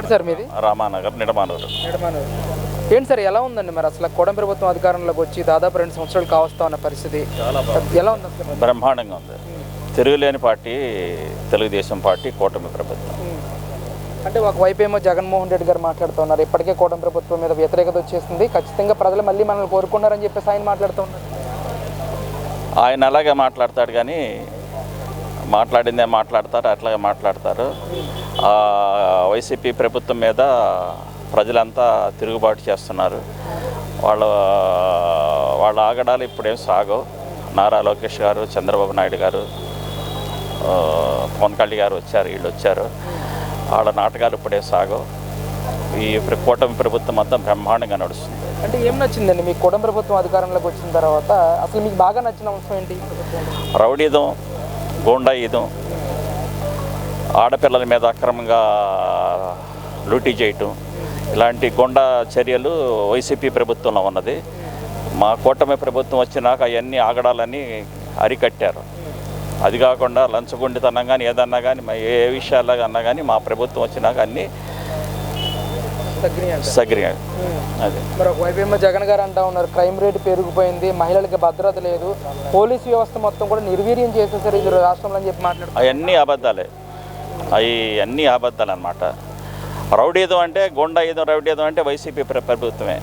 Sir మీది రామానగర్ నిడమానూరు. ఏంటి sir ఎలా ఉందండి మరి అసలు కూటమి ప్రభుత్వం అధికారంలోకి వచ్చి దాదాపు 2 సంవత్సరాలు కావస్తా ఉన్న పరిస్థితి ఎలా ఉంది అసలు? బ్రహ్మాండంగా ఉంది. తిరుగులేని పార్టీ తెలుగుదేశం పార్టీ, కూటమి ప్రభుత్వం. అంటే ఒకవైపు ఏమో జగన్మోహన్ రెడ్డి గారు మాట్లాడుతున్నారు, ఇప్పటికే కూటమి ప్రభుత్వం మీద వ్యతిరేకత వచ్చేసింది, ఖచ్చితంగా ప్రజలు మళ్ళీ మనల్ని కోరుకున్నారని చెప్పేసి ఆయన మాట్లాడుతున్నారు. ఆయన అలాగే మాట్లాడతాడు, కానీ మాట్లాడిందే మాట్లాడతారు, అట్లాగే మాట్లాడతారు. వైసీపీ ప్రభుత్వం మీద ప్రజలంతా తిరుగుబాటు చేస్తున్నారు. వాళ్ళ ఆగడాలు ఇప్పుడేం సాగవు. నారా లోకేష్ గారు, చంద్రబాబు నాయుడు గారు, పవన్ కళ్యాణ్ గారు వచ్చారు, వీళ్ళు వచ్చారు. వాళ్ళ నాటకాలు ఇప్పుడే సాగవు. ఈ కూటమి ప్రభుత్వం అంతా బ్రహ్మాండంగా నడుస్తుంది. అంటే ఏం నచ్చిందండి మీకు కూటమి ప్రభుత్వం అధికారంలోకి వచ్చిన తర్వాత? అసలు మీకు బాగా నచ్చిన అంశం ఏంటి? రౌడీదం, గూండాయిదం, ఆడపిల్లల మీద అక్రమంగా లూటీ చేయటం, ఇలాంటి గూండా చర్యలు వైసీపీ ప్రభుత్వంలో ఉన్నది. మా కూటమి ప్రభుత్వం వచ్చినాక అవన్నీ ఆగడాలన్నీ అరికట్టారు. అది కాకుండా లంచగొండితనం కానీ ఏదన్నా కానీ ఏ విషయాల్లో అన్నా కానీ మా ప్రభుత్వం వచ్చినాక అన్నీ సగ్రియాయి. అది మరి ఒకవైపు ఏమో జగన్ గారు అంటా ఉన్నారు, క్రైమ్ రేట్ పెరిగిపోయింది, మహిళలకి భద్రత లేదు, పోలీస్ వ్యవస్థ మొత్తం కూడా నిర్వీర్యం చేసేసారు ఈ రాష్ట్రంలో అని చెప్పి మాట్లాడుతున్నారు. అవన్నీ అబద్ధాలే, అన్నీ అబద్ధాలు అన్నమాట. రౌడీదం అంటే గూండాయిదం, రౌడీదం అంటే వైసీపీ ప్రభుత్వమే.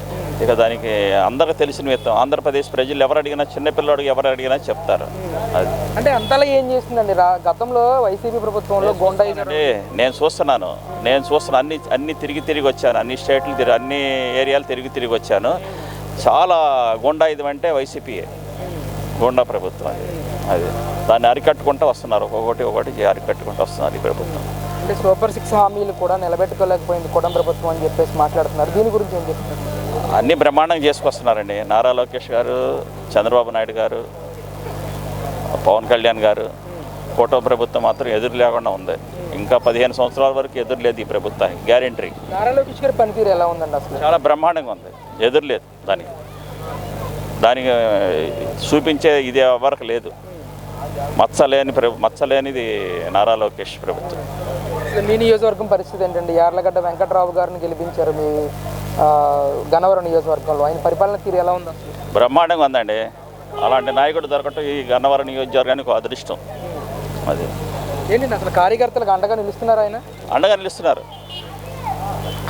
ఇక దానికి అందరూ తెలిసిన విత్తం. ఆంధ్రప్రదేశ్ ప్రజలు ఎవరు అడిగినా, చిన్నపిల్లడు ఎవరు అడిగినా చెప్తారు. అది అంటే అంతలా ఏం చేసిందండి గతంలో వైసీపీ ప్రభుత్వంలో గూండాయిజం? నేను చూస్తున్నాను అన్ని తిరిగి వచ్చాను, అన్ని స్టేట్లు అన్ని ఏరియాలు తిరిగి వచ్చాను. చాలా గూండాయిదం అంటే వైసీపీయే, గూండా ప్రభుత్వం అది దాన్ని అరికట్టుకుంటూ వస్తున్నారు. ఒకటి అరికట్టుకుంటూ వస్తున్నారు ఈ ప్రభుత్వం. అంటే సూపర్ 6 హామీలు కూడా నిలబెట్టుకోలేకపోయింది కూటమి ప్రభుత్వం అని చెప్పేసి మాట్లాడుతున్నారు. దీని గురించి ఏం చెప్తున్నారు? అన్నీ బ్రహ్మాండంగా చేసుకొస్తున్నారండి. నారా లోకేష్ గారు, చంద్రబాబు నాయుడు గారు, పవన్ కళ్యాణ్ గారు. కూటమి ప్రభుత్వం మాత్రం ఎదురు లేకుండా ఉంది. ఇంకా 15 సంవత్సరాల వరకు ఎదురు లేదు ఈ ప్రభుత్వానికి, గ్యారెంటీ. నారా లోకేష్ గారి పనితీరు ఎలా ఉందండి అసలు? చాలా బ్రహ్మాండంగా ఉంది, ఎదురు లేదు దానికి చూపించే ఇది ఎవరికి లేదు. మచ్చలేనిది నారా లోకేష్ ప్రభుత్వం. మీ నియోజకవర్గం పరిస్థితి ఏంటండి? యార్లగడ్డ వెంకట్రావు గారిని గెలిపించారు మీ గన్నవరం నియోజకవర్గంలో, ఆయన పరిపాలన తీరు ఎలా ఉంది అసలు? బ్రహ్మాండంగా ఉందండి. అలాంటి నాయకుడు దొరకటం ఈ గన్నవరం నియోజకవర్గానికి ఒక అదృష్టం. అది ఏంటి అసలు కార్యకర్తలకు అండగా నిలుస్తున్నారు ఆయన? అండగా నిలుస్తున్నారు,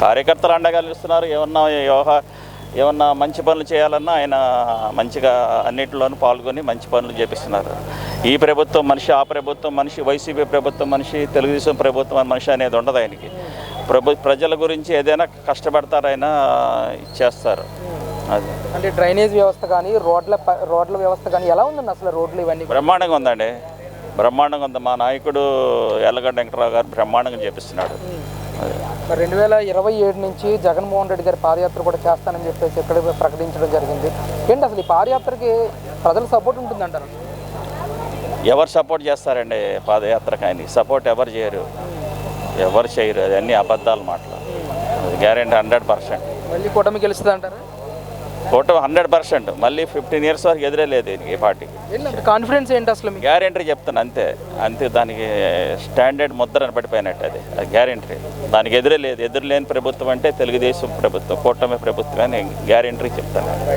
కార్యకర్తలు అండగా నిలుస్తున్నారు. ఏమన్నా మంచి పనులు చేయాలన్నా ఆయన మంచిగా అన్నింటిలోనూ పాల్గొని మంచి పనులు చేపిస్తున్నారు. ఈ ప్రభుత్వం మనిషి, ఆ ప్రభుత్వం మనిషి, వైసీపీ ప్రభుత్వం మనిషి, తెలుగుదేశం ప్రభుత్వం మనిషి అనేది ఉండదు ఆయనకి. ప్రజల గురించి ఏదైనా కష్టపడతారు, ఆయన చేస్తారు. అది అంటే డ్రైనేజ్ వ్యవస్థ కానీ రోడ్ల వ్యవస్థ కానీ ఎలా ఉందండి అసలు? రోడ్లు ఇవన్నీ బ్రహ్మాండంగా ఉందండి, బ్రహ్మాండంగా ఉంది. మా నాయకుడు యార్లగడ్డ వెంకట్రావు గారు బ్రహ్మాండంగా చేపిస్తున్నాడు. మరి 2027 నుంచి జగన్మోహన్ రెడ్డి గారి పాదయాత్ర కూడా చేస్తానని చెప్పేసి ఇక్కడ ప్రకటించడం జరిగింది. ఏంటి అసలు ఈ పాదయాత్రకి ప్రజల సపోర్ట్ ఉంటుందంటారు? ఎవరు సపోర్ట్ చేస్తారండి పాదయాత్రకు? ఆయనకి సపోర్ట్ ఎవరు చేయరు. అది అన్ని అబద్ధాలు మాటలు. గ్యారెంటీ 100%. మళ్ళీ కూటమి గెలుస్తుంది అంటారా? కూటమి 100%. మళ్ళీ 15 years వరకు ఎదురేలేదు ఈ పార్టీకి. కాన్ఫిడెన్స్ ఏంటి అసలు? గ్యారెంటీ చెప్తాను అంతే. దానికి స్టాండర్డ్ ముద్రను పడిపోయినట్టు అది గ్యారెంటీ. దానికి ఎదురులేని ప్రభుత్వం అంటే తెలుగుదేశం ప్రభుత్వం, కూటమి ప్రభుత్వం అని గ్యారెంటీ చెప్తాను.